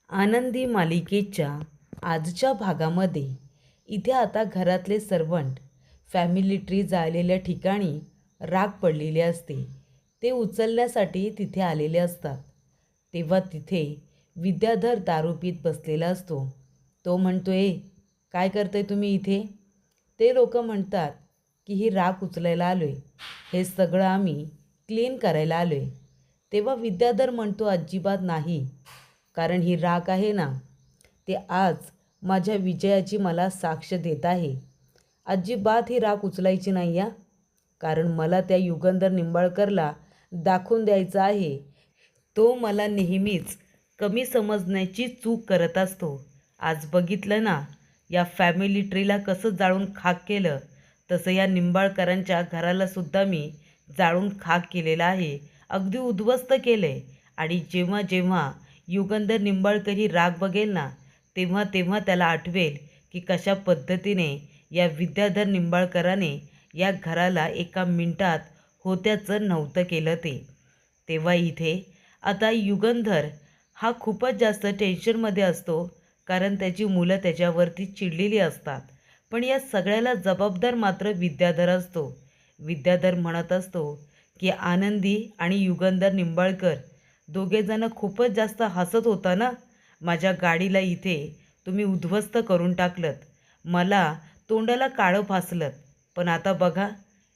आनंदी मालिकेच्या आजच्या भागामध्ये इथे आता घरातले सर्वंट फॅमिली ट्री जाळलेल्या ठिकाणी राग पडलेले असते ते उचलण्यासाठी तिथे आलेले असतात. तेव्हा तिथे विद्याधर दारू पीत बसलेला असतो. तो म्हणतो, काय करताय तुम्ही इथे? ते लोक म्हणतात की ही राख उचलायला आलो आहे, हे सगळं आम्ही क्लीन करायला आलो आहे. तेव्हा विद्याधर म्हणतो, अजिबात नाही, कारण ही राख आहे ना, ते आज माझ्या विजयाची मला साक्ष देत आहे. अजिबात ही राख उचलायची नाही या, कारण मला त्या युगंधर निंबाळकरला दाखवून द्यायचं आहे. तो मला नेहमीच कमी समजण्याची चूक करत असतो. आज बघितलं ना, या फॅमिली ट्रीला कसं जाळून खाक केलं, तसं या निंबाळकरांच्या घरालासुद्धा मी जाळून खाक केलेलं आहे, अगदी उद्ध्वस्त केलं आहे. आणि जेव्हा जेव्हा युगंधर निंबाळकर ही राग बघेल ना, तेव्हा तेव्हा त्याला आठवेल की कशा पद्धतीने या विद्याधर निंबाळकराने या घराला एका मिनिटात होत्याचं नव्हतं केलं ते. तेव्हा इथे आता युगंधर हा खूपच जास्त टेन्शनमध्ये असतो, कारण त्याची मुलं त्याच्यावरती चिडलेली असतात. पण या सगळ्याला जबाबदार मात्र विद्याधर असतो. विद्याधर म्हणत असतो की आनंदी आणि युगंधर निंबाळकर दोघेजणं खूपच जास्त हसत होता ना, माझ्या गाडीला इथे तुम्ही उद्ध्वस्त करून टाकलत, मला तोंडाला काळं फासलत. पण आता बघा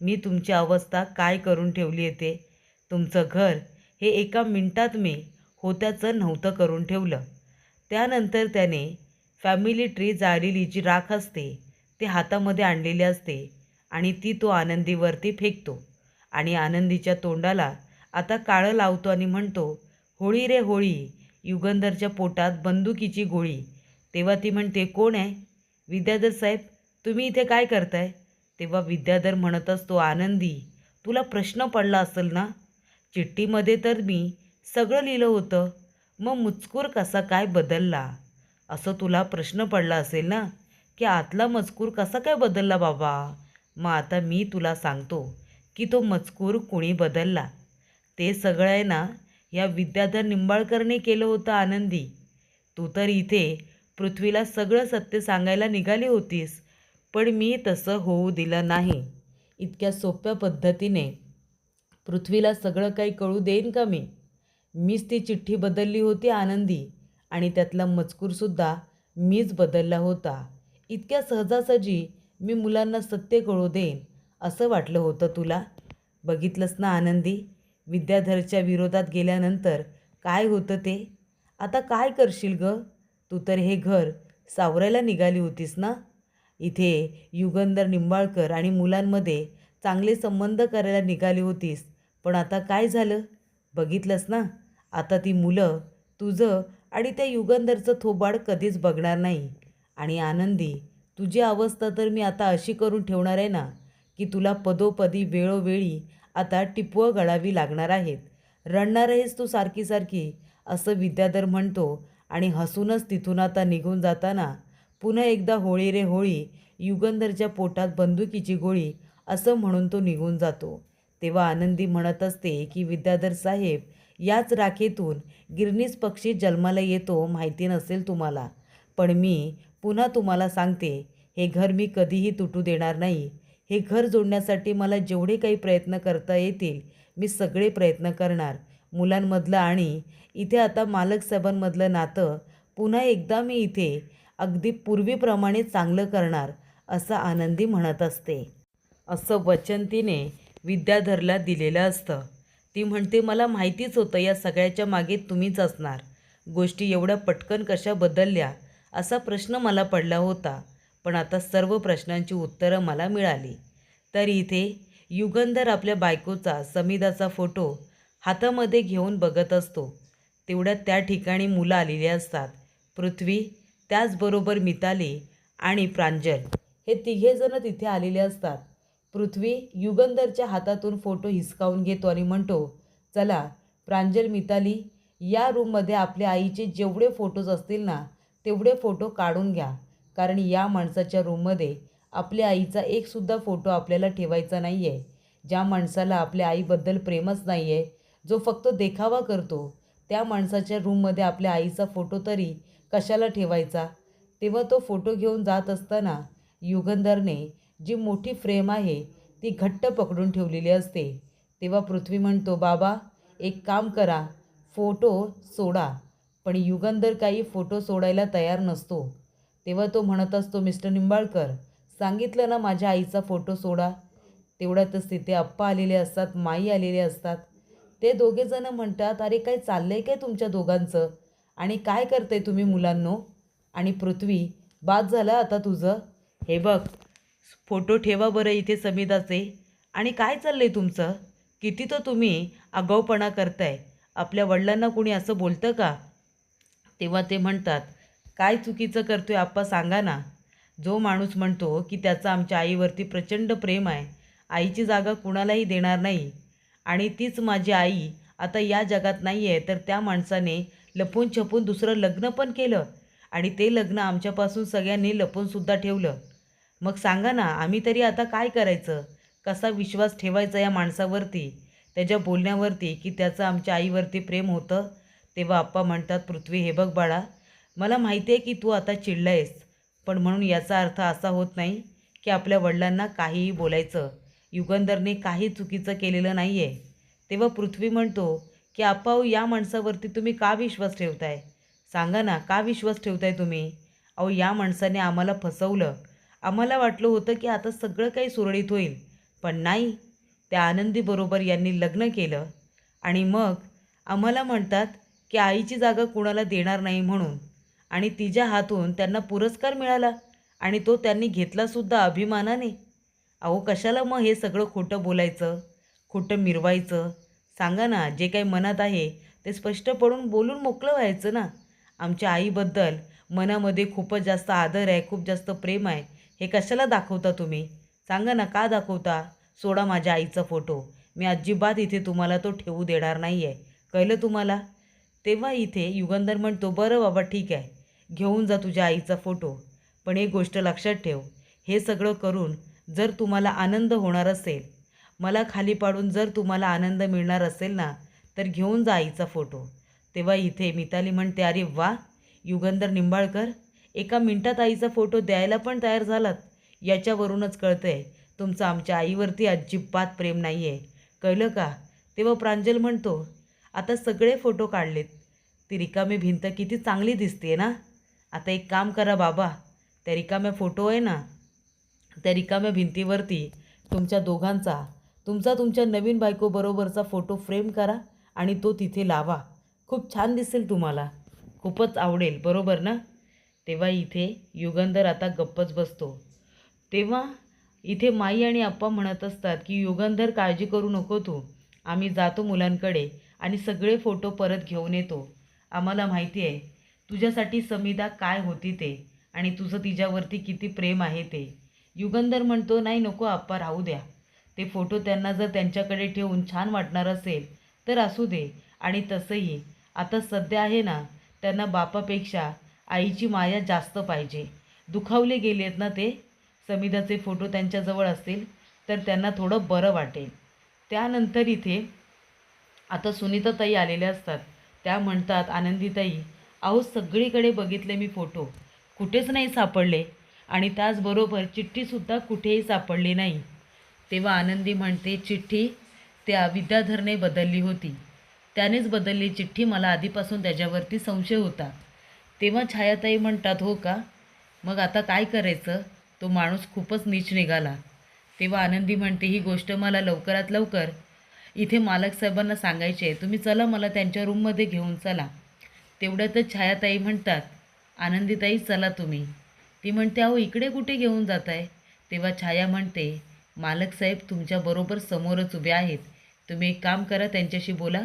मी तुमची अवस्था काय करून ठेवली आहे. ते तुमचं घर हे एका मिनिटात मी होत्याचं नव्हतं करून ठेवलं. त्यानंतर त्याने फॅमिली ट्री जाळलेली जी राख असते ते हातामध्ये आणलेली असते आणि ती तो आनंदीवरती फेकतो आणि आनंदीच्या तोंडाला आता काळं लावतो आणि म्हणतो, होळी रे होळी, युगंधरच्या पोटात बंदुकीची गोळी. तेव्हा ती म्हणते, कोण आहे? विद्याधर साहेब, तुम्ही इथे काय करताय? तेव्हा विद्याधर म्हणत असतो, आनंदी, तुला प्रश्न पडला असेल ना, चिठ्ठीमध्ये तर मी सगळं लिहिलं होतं, मग मजकूर कसा काय बदलला, असं तुला प्रश्न पडला असेल ना, की आतला मजकूर कसा काय बदलला बाबा. मग आता मी तुला सांगतो की तो मजकूर कोणी बदलला. ते सगळं आहे ना, या विद्याधर निंबाळकरने केलं होतं. आनंदी, तू तर इथे पृथ्वीला सगळं सत्य सांगायला निघाली होतीस, पण मी तसं होऊ दिलं नाही. इतक्या सोप्या पद्धतीने पृथ्वीला सगळं काही कळू देईन का मी? मीच ती चिठ्ठी बदलली होती आनंदी, आणि त्यातला मजकूरसुद्धा मीच बदलला होता. इतक्या सहजासहजी मी मुलांना सत्य कळू देईन असं वाटलं होतं तुला? बघितलंस ना आनंदी, विद्याधरच्या विरोधात गेल्यानंतर काय होतं ते. आता काय करशील ग? तू तर हे घर सावरायला निघाली होतीस ना, इथे युगंधर निंबाळकर आणि मुलांमध्ये चांगले संबंध करायला निघाली होतीस. पण आता काय झालं बघितलंस ना, आता ती मुलं तुझं आणि त्या युगंधरचं थोबाड कधीच बघणार नाही. आणि आनंदी, तुझी अवस्था तर मी आता अशी करून ठेवणार आहे ना, की तुला पदोपदी वेळोवेळी आता टिपवं गळावी लागणार आहेत. रडणार आहेस तू सारखी सारखी, असं विद्याधर म्हणतो आणि हसूनच तिथून आता निघून जाताना पुन्हा एकदा होळी रे होळी, युगंधरच्या पोटात बंदुकीची गोळी, असं म्हणून तो निघून जातो. तेव्हा आनंदी म्हणत असते की विद्याधर साहेब, याच राखेतून गिरणीस पक्षी जन्माला येतो, माहिती नसेल तुम्हाला, पण मी पुन्हा तुम्हाला सांगते, हे घर मी कधीही तुटू देणार नाही. हे घर जोडण्यासाठी मला जेवढे काही प्रयत्न करता येतील मी सगळे प्रयत्न करणार. मुलांमधलं आणि इथे आता मालक साहेबांमधलं नातं पुन्हा एकदा मी इथे अगदी पूर्वीप्रमाणे चांगलं करणार, असं आनंदी म्हणत असते. असं वचन तिने विद्याधरला दिलेलं असतं. ती म्हणते, मला माहितीच होतं या सगळ्याच्या मागे तुम्हीच असणार. गोष्टी एवढ्या पटकन कशा बदलल्या असा प्रश्न मला पडला होता, पण आता सर्व प्रश्नांची उत्तरं मला मिळाली. तर इथे युगंधर आपल्या बायकोचा समिधाचा फोटो हातामध्ये घेऊन बघत असतो. तेवढ्यात त्या ठिकाणी मुलं आलेली असतात. पृथ्वी, त्याचबरोबर मिताली आणि प्रांजल, हे तिघेजणं तिथे आलेले असतात. पृथ्वी युगंधरच्या हातातून फोटो हिसकावून घेतो आणि म्हणतो, चला प्रांजल, मिताली, या रूममध्ये आपल्या आईचे जेवढे फोटोज असतील ना तेवढे फोटो काढून घ्या, कारण या माणसाच्या रूममध्ये आपल्या आईचा एकसुद्धा फोटो आपल्याला ठेवायचा नाही आहे. ज्या माणसाला आपल्या आईबद्दल प्रेमच नाही आहे, जो फक्त देखावा करतो, त्या माणसाच्या रूममध्ये आपल्या आईचा फोटो तरी कशाला ठेवायचा. तेव्हा तो फोटो घेऊन जात असताना युगंधरने जी मोठी फ्रेम आहे ती घट्ट पकडून ठेवलेली असते. तेव्हा पृथ्वी म्हणतो, बाबा एक काम करा, फोटो सोडा. पण युगंधर काही फोटो सोडायला तयार नसतो. तेव्हा तो म्हणत असतो, मिस्टर निंबाळकर, सांगितलं ना माझ्या आईचा फोटो सोडा. तेवढ्यातच तिथे आप्पा आलेले असतात, माई आलेले असतात. ते दोघेजणं म्हणतात, अरे काय चाललंय काय तुमच्या दोघांचं, आणि काय करताय तुम्ही मुलांनो. आणि पृथ्वी, बाद झालं आता तुझं. हे बघ, फोटो ठेवा बरं इथे समिधाचे. आणि काय चाललंय तुमचं, किती तर तुम्ही आगाऊपणा करताय. आपल्या वडिलांना कोणी असं बोलतं का. तेव्हा ते म्हणतात, काय चुकीचं करतोय आप्पा सांगा ना. जो माणूस म्हणतो की त्याचं आमच्या आईवरती प्रचंड प्रेम आहे, आईची जागा कुणालाही देणार नाही, आणि तीच माझी आई आता या जगात नाही आहे, तर त्या माणसाने लपून छपून दुसरं लग्न पण केलं, आणि ते लग्न आमच्यापासून सगळ्यांनी लपूनसुद्धा ठेवलं. मग सांगा ना, आम्ही तरी आता काय करायचं. कसा विश्वास ठेवायचा या माणसावरती, त्याच्या बोलण्यावरती, की त्याचं आमच्या आईवरती प्रेम होतं. तेव्हा आप्पा म्हणतात, पृथ्वी हे बघ बाळा, मला माहिती आहे की तू आता चिडलायस, पण म्हणून याचा अर्थ असा होत नाही की आपल्या वडिलांना काहीही बोलायचं. युगंधरने काही चुकीचं केलेलं नाही आहे. तेव्हा पृथ्वी म्हणतो की आप्पा हो, या माणसावरती तुम्ही का विश्वास ठेवताय. सांगा ना, का विश्वास ठेवताय तुम्ही. अहो, या माणसाने आम्हाला फसवलं. आम्हाला वाटलं होतं की आता सगळं काही सुरळीत होईल, पण नाही. त्या आनंदीबरोबर यांनी लग्न केलं, आणि मग आम्हाला म्हणतात की आईची जागा कुणाला देणार नाही म्हणून, आणि तिच्या हातून त्यांना पुरस्कार मिळाला, आणि तो त्यांनी घेतलासुद्धा अभिमानाने. अहो, कशाला मग हे सगळं खोटं बोलायचं, खोटं मिरवायचं. सांगा ना, जे काही मनात आहे ते स्पष्ट पडून बोलून मोकळं व्हायचं ना. आमच्या आईबद्दल मनामध्ये खूपच जास्त आदर आहे, खूप जास्त प्रेम आहे, हे कशाला दाखवता तुम्ही. सांगा ना, का दाखवता. सोडा माझ्या आईचा फोटो. मी अजिबात इथे तुम्हाला तो ठेवू देणार नाही आहे, कळलं तुम्हाला. तेव्हा इथे युगंधर म्हणतो, बरं बाबा ठीक आहे, घेऊन जा तुझ्या आईचा फोटो. पण एक गोष्ट लक्षात ठेव, हे सगळं करून जर तुम्हाला आनंद होणार असेल, मला खाली पाडून जर तुम्हाला आनंद मिळणार असेल ना, तर घेऊन जा आईचा फोटो. तेव्हा इथे मिताली म्हणते, अरे वा, युगंधर निंबाळकर एका मिनिटात आईचा फोटो द्यायला पण तयार झालात. याच्यावरूनच कळतंय तुमचं आमच्या आईवरती अजिबात प्रेम नाही आहे, कळलं का. तेव्हा प्रांजल म्हणतो, आता सगळे फोटो काढलेत, ती रिकामी भिंत किती चांगली दिसते ना. आता एक काम करा बाबा, त्या रिकाम्या फोटो आहे ना, त्या रिकाम्या भिंतीवरती तुमच्या दोघांचा, तुमच्या नवीन बायकोबरोबरचा फोटो फ्रेम करा आणि तो तिथे लावा. खूप छान दिसेल तुम्हाला, खूपच आवडेल, बरोबर ना. तेव्हा इथे युगंधर आता गप्पच बसतो. तेव्हा इथे माई आणि आप्पा म्हणत असतात की युगंधर, काळजी करू नको तू, आम्ही जातो मुलांकडे आणि सगळे फोटो परत घेऊन येतो. आम्हाला माहिती आहे तुझ्यासाठी समिधा काय होती ते, आणि तुझं तिच्यावरती किती प्रेम आहे ते. युगंधर म्हणतो, नाही नको आप्पा, राहू द्या. ते फोटो त्यांना जर त्यांच्याकडे ठेवून छान वाटणार असेल तर असू दे. आणि तसंही आता सध्या आहे ना, त्यांना बापापेक्षा आईची माया जास्त पाहिजे. दुखावले गेलेत ना ते. समिधाचे फोटो त्यांच्याजवळ असतील तर त्यांना थोडं बरं वाटेल. त्यानंतर इथे आता सुनीताताई आलेल्या असतात. त्या म्हणतात, आनंदीताई, अहो सगळीकडे बघितले मी फोटो, कुठेच नाही सापडले, आणि त्याचबरोबर चिठ्ठीसुद्धा कुठेही सापडली नाही. तेव्हा आनंदी म्हणते, चिठ्ठी त्या विद्याधरने बदलली होती, त्यानेच बदलली चिठ्ठी, मला आधीपासून त्याच्यावरती संशय होता. तेव्हा छायाताई म्हणतात, हो का, मग आता काय करायचं, तो माणूस खूपच नीच निघाला. तेव्हा आनंदी म्हणते, ही गोष्ट मला लवकरात लवकर इथे मालक साहेबांना सांगायचे आहे, तुम्ही चला मला त्यांच्या रूममध्ये घेऊन चला. तेवढ्यातच छायाताई म्हणतात, आनंदीताई चला तुम्ही. ती म्हणते, अहो इकडे कुठे घेऊन जात आहे. तेव्हा छाया म्हणते, मालक साहेब तुमच्याबरोबर समोरच उभे आहेत, तुम्ही एक काम करा, त्यांच्याशी बोला,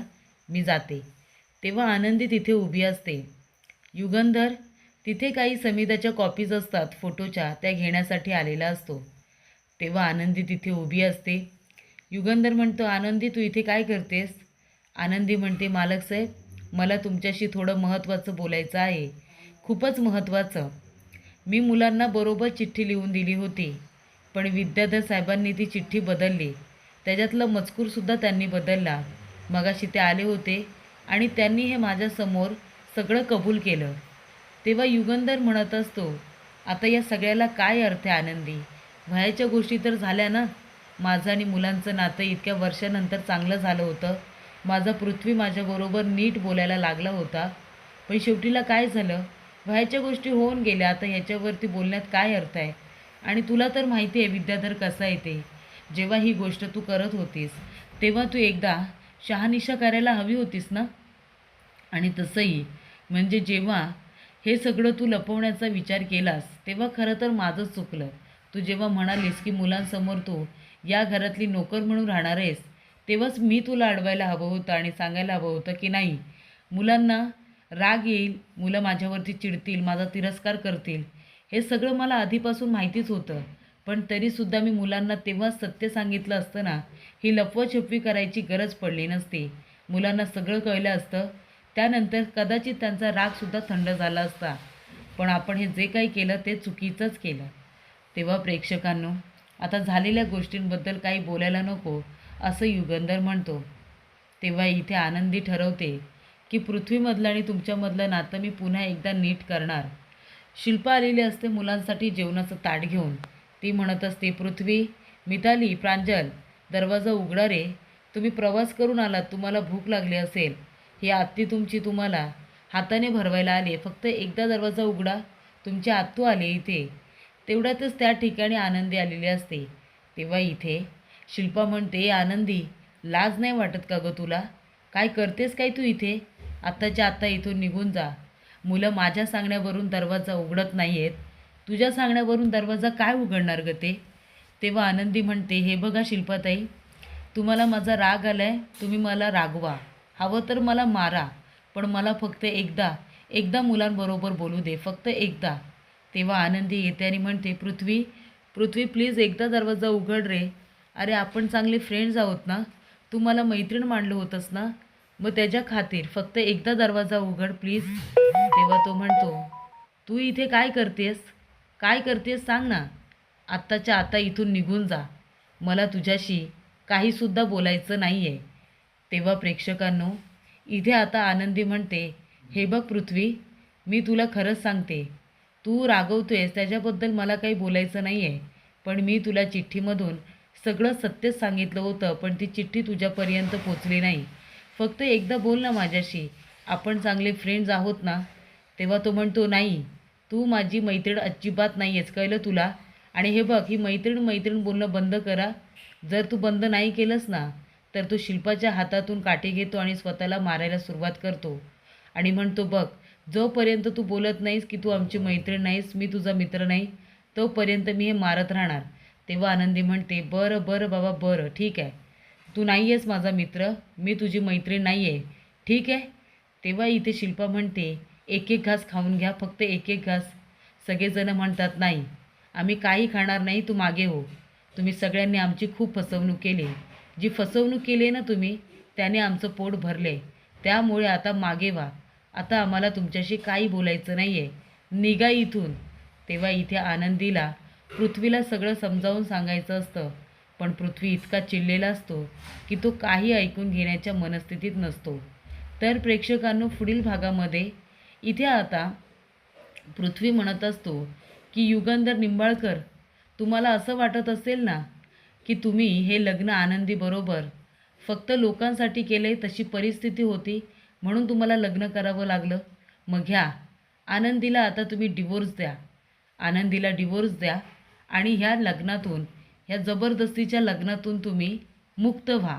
मी जाते. तेव्हा आनंदी तिथे उभी असते. युगंधर तिथे काही समिधाच्या कॉपीज असतात फोटोच्या, त्या घेण्यासाठी आलेला असतो. तेव्हा आनंदी तिथे उभी असते. युगंधर म्हणतो, आनंदी तू इथे काय करतेस. आनंदी म्हणते, मालक साहेब मला तुमच्याशी थोडं महत्त्वाचं बोलायचं आहे, खूपच महत्त्वाचं. मी मुलांना बरोबर चिठ्ठी लिहून दिली होती, पण विद्याधर साहेबांनी ती चिठ्ठी बदलली, त्याच्यातला मजकूरसुद्धा त्यांनी बदलला. मगाशी ते आले होते, आणि त्यांनी हे माझ्यासमोर सगळं कबूल केलं. तेव्हा युगंधर म्हणत असतो, आता या सगळ्याला काय अर्थ आहे आनंदी? वयाच्या गोष्टी तर झाल्या ना. माझं आणि मुलांचं नातं इतक्या वर्षानंतर चांगलं झालं होतं. माझा पृथ्वी माझ्याबरोबर नीट बोलायला लागला होता. पण शेवटीला काय झालं? वयाच्या गोष्टी होऊन गेल्या. आता ह्याच्यावरती बोलण्यात काय अर्थ आहे? आणि तुला तर माहिती आहे विद्याधर कसा आहे ते. जेव्हा ही गोष्ट तू करत होतीस, तेव्हा तू एकदा शहानिशा करायला हवी होतीस ना? आणि तसंही म्हणजे जेव्हा हे सगळं तू लपवण्याचा विचार केलास, तेव्हा खरं तर माझंच चुकलं. तू जेव्हा म्हणालीस की मुलांसमोर तू या घरातली नोकर म्हणून राहणार आहेस, तेव्हाच मी तुला अडवायला हवं होतं आणि सांगायला हवं होतं की नाही, मुलांना राग येईल, मुलं माझ्यावरती चिडतील, माझा तिरस्कार करतील. हे सगळं मला आधीपासून माहितीच होतं. पण तरीसुद्धा मी मुलांना तेव्हाच सत्य सांगितलं असतं ना, ही लपवाछपवी करायची गरज पडली नसती. मुलांना सगळं कळलं असतं. त्यानंतर कदाचित त्यांचा रागसुद्धा थंड झाला असता. पण आपण हे जे काही केलं ते चुकीचंच केलं. तेव्हा प्रेक्षकांनो, आता झालेल्या गोष्टींबद्दल काही बोलायला नको, असं युगंधर म्हणतो. तेव्हा इथे आनंदी ठरवते की पृथ्वीमधलं आणि तुमच्यामधलं नातं मी पुन्हा एकदा नीट करणार. शिल्पा आलेली असते मुलांसाठी जेवणाचं ताट घेऊन. ती म्हणत असते, पृथ्वी, मिताली, प्रांजल, दरवाजा उघडा रे. तुम्ही प्रवास करून आलात, तुम्हाला भूक लागली असेल. ही आत्ती तुमची तुम्हाला हाताने भरवायला आली. फक्त एकदा दरवाजा उघडा. तुमची आत्तू आली इथे. तेवढ्यातच त्या ठिकाणी आनंदी आलेली असते. तेव्हा इथे शिल्पा म्हणते, आनंदी, लाज नाही वाटत का गं तुला? काय करतेस काय तू इथे? आत्ताच्या आत्ता इथून निघून जा. मुलं माझ्या सांगण्यावरून दरवाजा उघडत नाही आहेत. तुझ्या सांगण्यावरून दरवाजा काय उघडणार गं ते? तेव्हा आनंदी म्हणते, हे बघा शिल्पाताई, तुम्हाला माझा राग आला आहे, तुम्ही मला रागवा. हवं तर मला मारा. पण मला फक्त एकदा एकदा मुलांबरोबर बोलू दे, फक्त एकदा. तेव्हा आनंदी येते आणि म्हणते, पृथ्वी, पृथ्वी प्लीज एकदा दरवाजा उघड रे. अरे आपण चांगले फ्रेंड्स आहोत ना. तू मला मैत्रीण मानलं होतंस ना. मग त्याच्या खातीर फक्त एकदा दरवाजा उघड प्लीज. तेव्हा तो म्हणतो, तू इथे काय करतेस? काय करतेस सांग ना. आत्ताच्या आता इथून निघून जा. मला तुझ्याशी काहीसुद्धा बोलायचं नाही आहे. तेव्हा प्रेक्षकांनो, इथे आता आनंदी म्हणते, हे बघ पृथ्वी, मी तुला खरंच सांगते, तू रागवतोयस त्याच्याबद्दल मला काही बोलायचं नाही आहे. पण मी तुला चिठ्ठीमधून सगळं सत्यच सांगितलं होतं, पण ती चिठ्ठी तुझ्यापर्यंत पोचली नाही. फक्त एकदा बोल ना माझ्याशी. आपण चांगले फ्रेंड्स आहोत ना. तेव्हा तो म्हणतो, नाही, तू माझी मैत्रीण अजिबात नाही आहेस, कळलं तुला? आणि हे बघ, ही मैत्रीण मैत्रीण बोलणं बंद करा. जर तू बंद नाही केलंस ना, तर तो शिल्पाच्या हातातून काठी घेतो आणि स्वतःला मारायला सुरुवात करतो. आणि म्हणतो, बघ, जोपर्यंत तू बोलत नाहीस की तू आमची मैत्रीण नाहीस, मी तुझा मित्र नाही, तोपर्यंत मी हे मारत राहणार. तेव्हा आनंदी म्हणते, बरं बरं बाबा, बरं, ठीक आहे. तू नाही आहेस माझा मित्र, मी तुझी मैत्रीण नाही आहे, ठीक आहे. तेव्हा इथे शिल्पा म्हणते, एक एक घास खाऊन घ्या, फक्त एक एक घास. सगळेजण म्हणतात, नाही, आम्ही काही खाणार नाही, तू मागे हो. तुम्ही सगळ्यांनी आमची खूप फसवणूक केली. जी फसवणूक केली आहे ना तुम्ही, त्याने आमचं पोट भरले. त्यामुळे आता मागे व्हा. आता आम्हाला तुमच्याशी काही बोलायचं नाही आहे. निघा इथून. तेव्हा इथे आनंदीला पृथ्वीला सगळं समजावून सांगायचं असतं. पण पृथ्वी इतका चिडलेला असतो की तो काही ऐकून घेण्याच्या मनस्थितीत नसतो. तर प्रेक्षकांनो, पुढील भागामध्ये इथे आता पृथ्वी म्हणत असतो की युगंधर निंबाळकर, तुम्हाला असं वाटत असेल ना की तुम्ही हे लग्न आनंदीबरोबर फक्त लोकांसाठी केले, तशी परिस्थिती होती म्हणून तुम्हाला लग्न करावं लागलं. मग घ्या, आनंदीला आता तुम्ही डिवोर्स द्या. आनंदीला डिवोर्स द्या आणि ह्या लग्नातून, ह्या जबरदस्तीच्या लग्नातून तुम्ही मुक्त व्हा.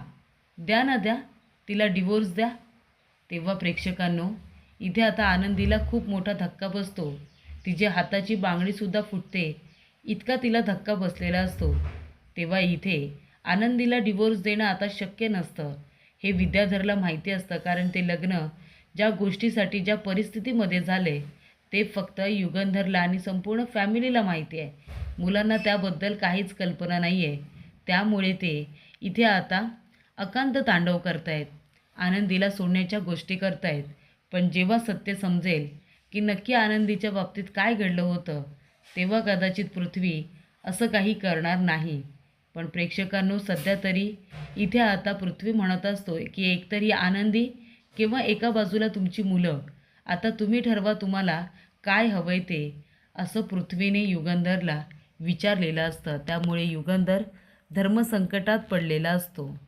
द्या ना, द्या, तिला डिवोर्स द्या. तेव्हा प्रेक्षकांनो, इथे आता आनंदीला खूप मोठा धक्का बसतो. तिच्या हाताची बांगडीसुद्धा फुटते, इतका तिला धक्का बसलेला असतो. तेव्हा इथे आनंदीला डिवोर्स देणं आता शक्य नसतं. हे विद्याधरला माहिती असतं, कारण ते लग्न ज्या गोष्टीसाठी, ज्या परिस्थितीमध्ये झाले, ते फक्त युगंधरला आणि संपूर्ण फॅमिलीला माहिती आहे. मुलांना त्याबद्दल काहीच कल्पना नाही आहे. त्यामुळे ते इथे आता अकांत तांडव करतायत, आनंदीला सोडण्याच्या गोष्टी करतायत. पण जेव्हा सत्य समजेल की नक्की आनंदीच्या बाबतीत काय घडलं होतं, तेव्हा कदाचित पृथ्वी असं काही करणार नाही. पण प्रेक्षकांनो, सध्या तरी इथे आता पृथ्वी म्हणत असतो की एकतर ही आनंदी किंवा एका बाजूला तुमची मुलं. आता तुम्ही ठरवा तुम्हाला काय हवंय ते, असं पृथ्वीने युगंधरला विचारलेलं असतं. त्यामुळे युगंधर धर्मसंकटात पडलेला असतो.